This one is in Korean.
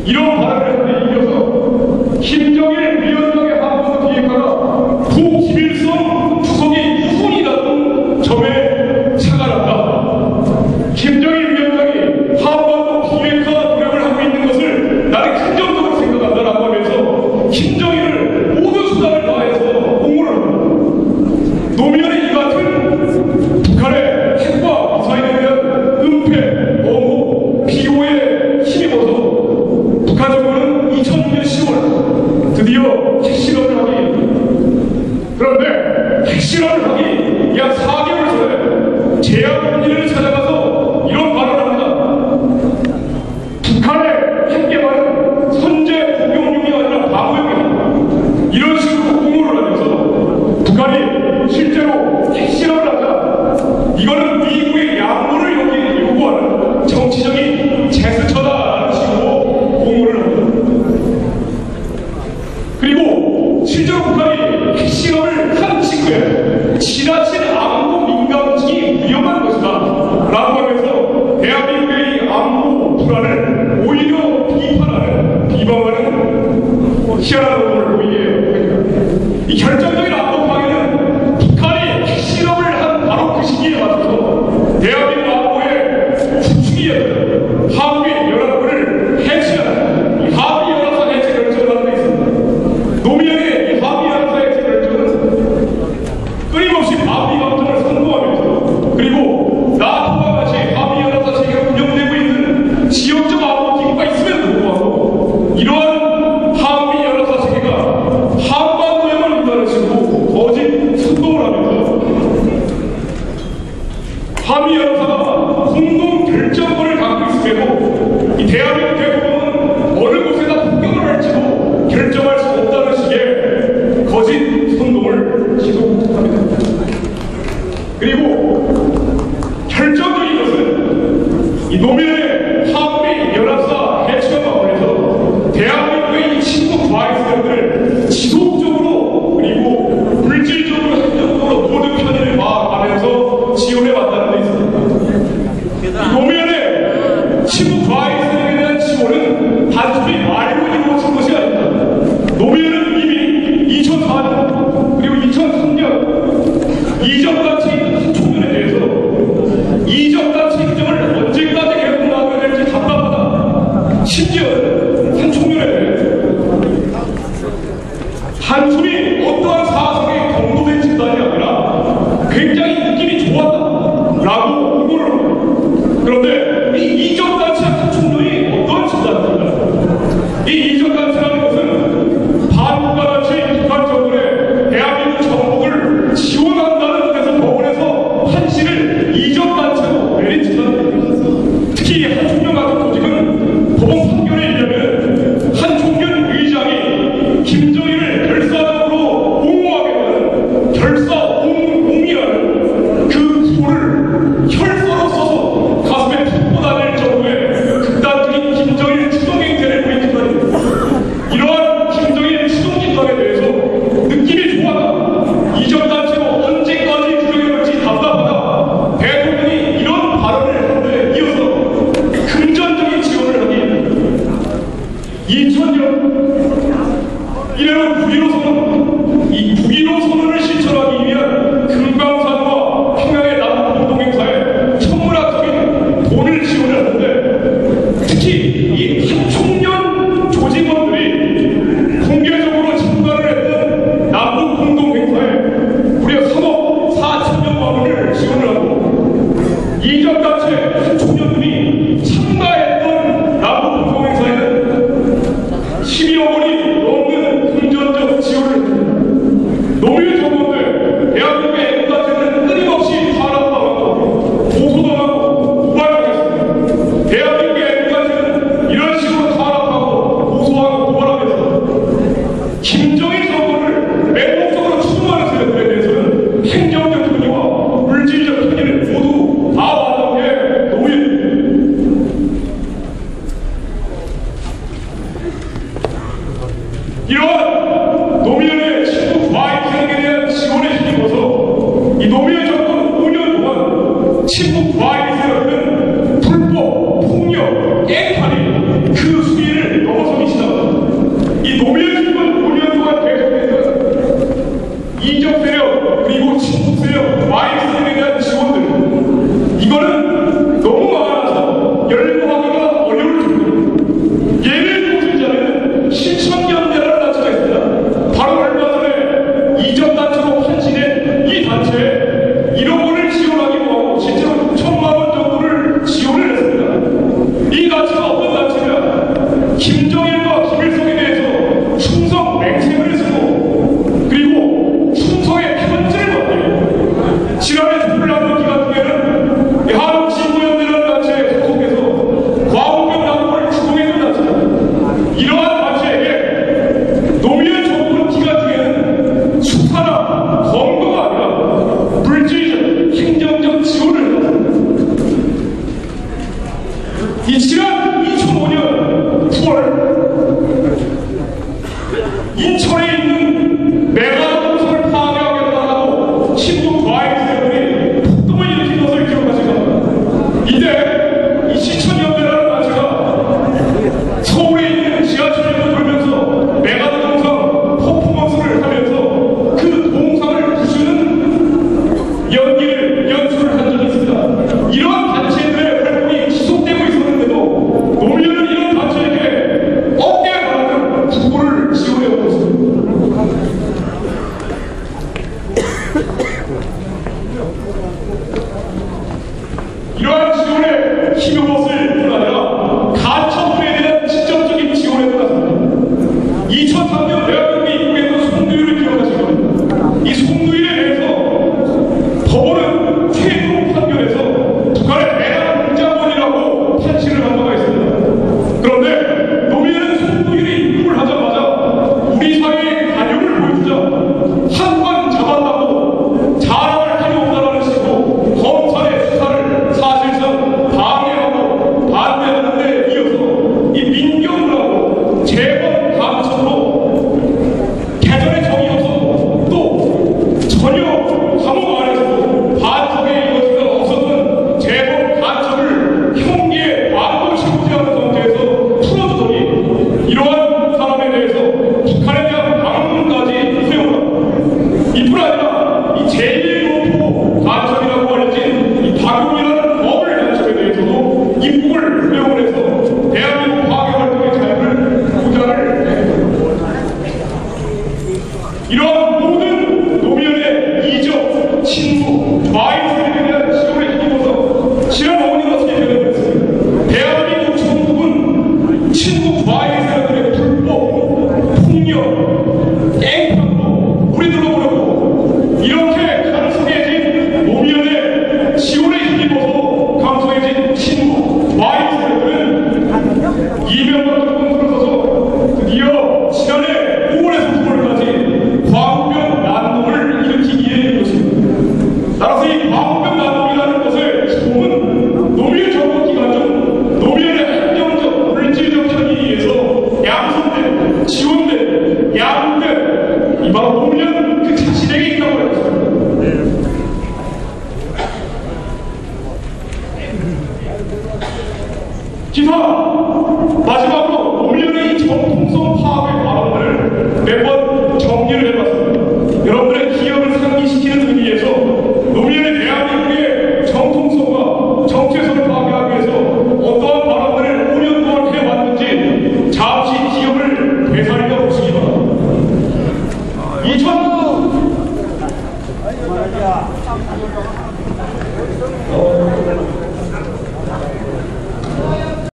이런 발언을 이어서 김정일 위원장의 한반도 비핵화가 북기밀성 구성이 우선이라는 점에 착안한다. 김정일 위원장이 한반도 비핵화 노력을 하고 있는 것을 나는 긍정적으로 생각한다라고 하면서 김정일을 모든 수단을 다해서 옹호를 합니다. 노무현의 이 같은 북한의 핵과 미사일에 대한 은폐, 옹호, 비호에 힘입어서 북한정부는 2006년 10월 드디어 핵실험을 하기, 그런데 핵실험을 하기 약 4개월 전에 제야문리를 찾아가서 이런 발언을 합니다. 북한의 핵개발은 선제 공용용이 아니라 방어용이다. 이런 식으로 공모를 하면서 북한이 실제로 핵실험을 하자 이거는 미국의 양보를 요구하는 정치적인 제스처다라는 식으로 공모를 합니다. 그리고 실제로 북한이 핵실험을 한 직후에 지나친 안보 민감증이 위험한 것이다 라고 하면서 대한민국의 안보 불안을 오히려 비판하는, 비방하는 희한한 공모를 보이게 이 결정적인 안보 파괴는 북한이 핵실험을 한 바로 그 시기에 맞춰서 대한민국 안보의 구축이었던 한미연합군을 해체하는 이 한미연합사 해체 결정을 하고 있습니다. 노무현의 이 한미연합사 해체 결정은 끊임없이 반미감정을 선도하면서 그리고 나토와 같이 한미연합사 체계가 운영되고 있는 지역적 안보 기구가 있음에도 불구하고 이러한 한미연합사 체계가 한반도에만 있다는 식으로 거짓 선동을 하면서 한미연합사가 공동 결정권을 갖고 있음에도 이 대한민국 대법원은 어느 곳에다 폭격을 할지도 결정할 수 없다는 식의 거짓 선동을 지속합니다. 그리고 결정적인 것은 이 노무현의 한미연합사 해체와 관련해서 대한민국의 이 친구 과잉성들을 지속적으로 그리고 물질적으로 행정적으로 모든 편의를 봐가면서 지원해 왔다는 데 있습니다. 노무현의 친구 과잉성에 대한 지원은 단순히 말로 이루어진 것이 아닙니다. 노무현은 이미 2004년 그리고 2003년 이적단체 있는 총련에 대해서 이적단체 규정을 언제까지 계속 나가야 될지 답답하다. 심지어 한 총련에 한숨이 어떠한 사상의 경도된 집단이 아니라 굉장히 느낌이 좋았다라고 홍보를 합니다. 그런데 이 이적단체 한 총련이 어떠한 집단입니까? 이 이적단체라는 것은 반국가단체 북한 정권에 대한민국 정복을 지원한다는 뜻에서 법원에서 판시를 이적단체로 내린 집단입니다. 특히 한 총련 같은 조직은 법원 판결에 의하면 한 총련 의장이 김정일을 결사적으로 옹호하게 되는 결사옹이라는 그 구호를 혈서로 써서 가슴에 품고 다닐 정도의 극단적인 김정일 추종행태를 보인 집단입니다. 이러한 김정일 추종 집단에 대해서 느낌이 좋아다. 이적단체로 언제까지 규정해볼지 답답하다. 대통령이 이런 발언을 한 데 이어서 열거하기가 어려울 정도로 예를 보시자면 신천연대라는 단체가 있습니다. 바로 얼마 전에 이전 단체로 판신된 이 단체에 1억 원을 지원하기도 하고 실제로 6천만 원 정도를 지원을 했습니다. 이 단체가 어떤 단체냐, 김정일과 김일성에 대해서 충성 맹세를 했고 그리고 충성의 편지를 받고 지난해 전라도 기간 중에는 한국신고연대라는 단체에 소속해서 과학병 낙원을 주동했던 단체입니다. 이러한 단체에게 노무현 정부 기간 중에는 수사나 검거가 아니라 물질적, 행정적 지원을 했습니다. 이 지난 2005년 9월 인천에 있는 메가동선을 파괴하겠다고 친구 과잉세력들이 폭동을 일으킨 것을 기억하실 겁니다. 이때 이 신천연대라는 단체가 서울에 있는 지하철역을 돌면서 메가동선 퍼포먼스를 하면서 그 동상을 부수는 연출을 한 적이 있습니다. 이런 단체들의 활동이 지속되고 있었는데도 노무현은 이런 단체에게 어깨에 달하는 부고를 지원해오고 있습니다. 이러한 지원에 힘입었을 뿐 아니라 간첩들에 대한 직접적인 지원에 따랐습니다. 2003년 대한민국에 입국했던 송두율을 기억하실 겁니다. 이 송두율에 대해서 법원은 최종 판결에서 북한의 대남 공작원이라고 판시를 한 바가 있습니다. 그런데 노무현은 송두율이 입국을 하자마자 우리 사회의 관용을 보여주자 한 번 잡았다고 자랑을 하려 온다는 식으로 검찰의 수사를 사실상 방해하고 반대하는 데 이어서 이 민경으로 재범 간첩으로 개전의 정이 없었고 또 전혀 감옥 안에서도 반성의 여지가 없었던 재범 간첩을 형기에 완도시키지 상태에서 풀어주더니 이러한 사람에 대해서 북한에 대한 방문까지 수용하고 이뿐 아니라 이 제1공포 간첩이라고 알려진 이 박용이라는 법을 간첩에 대해서도 입국을 수용을 해서 대한민국 파괴 활동의 자유를 보장을 했습니다. 이러한 모든 노무현의 이적, 친구, 좌익세력에 대한 지원에 힘입어서 지난 5년 어떻게 변해버렸습니다. 대한민국 정부는 친구 좌익세력들의 불법, 폭력, 깽판으로 우리들로 버렸고 이렇게 강성해진 노무현의 지원에 힘입어서 강성해진 친구 좌익세력들은 이명박 정권을 서서 드디어 지난해 5월에서 9월까지 광우병 난동을 일으키기에 이른 것입니다. 따라서 이 광우병 난동이라는 것의 기본은 노무현 정부 기간 중 노무현의 행정적, 물질적 편의에 의해서 양성된, 지원된, 양육된 이 바로 노무현 그 자신에게 있다고 했습니다. 기사 마지막으로 노무현의 이 정통성 파악의 발언을 몇 번 정리를 해봤습니다. 여러분들의 기억을 상기시키는 의미에서 노무현의 대한민국의 정통성과 정체성을 파악하기 위해서 어떠한 발언들을 5년 동안 해왔는지 잠시 기억을 되살려 보시기 바랍니다. 2000